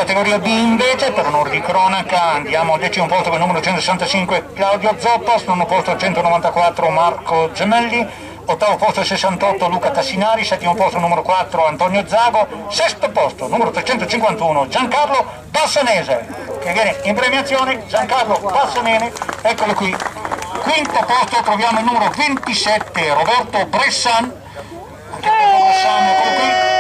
categoria B invece, per onore di cronaca, andiamo al 10° posto con il numero 165 Claudio Zoppas, 9° posto 194 Marco Gemelli, 8° posto 68 Luca Tassinari, 7° posto numero 4 Antonio Zago, 6° posto numero 351 Giancarlo Bassanese, che viene in premiazione Giancarlo Bassanese, eccolo qui. 5° posto troviamo il numero 27 Roberto Bressan, eccolo qui.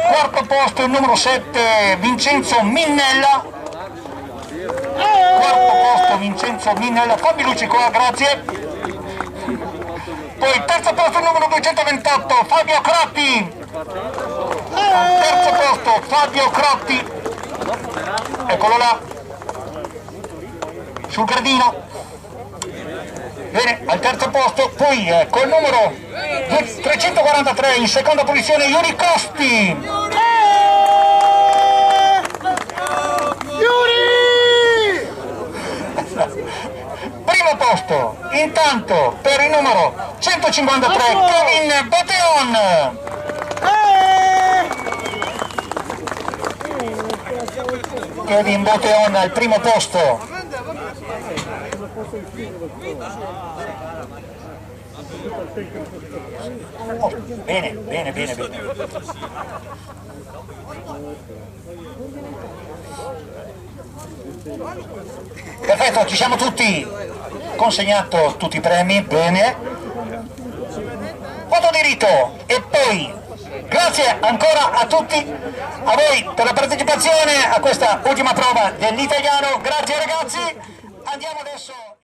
4° posto il numero 7 Vincenzo Minnella, 4° posto Vincenzo Minnella, fammi luci qua, grazie. Poi 3° posto il numero 228 Fabio Crotti, 3° posto Fabio Crotti, eccolo là sul gradino. Bene, al 3° posto, poi col numero 343 in seconda posizione Yuri Costi. Yuri! Primo posto, intanto, per il numero 153 Kevin Boteon. Kevin Boteon al primo posto. Oh, bene. Perfetto, ci siamo tutti. Consegnato tutti i premi, bene. Foto di rito e poi grazie ancora a tutti, a voi per la partecipazione a questa ultima prova dell'italiano. Grazie ragazzi, andiamo adesso.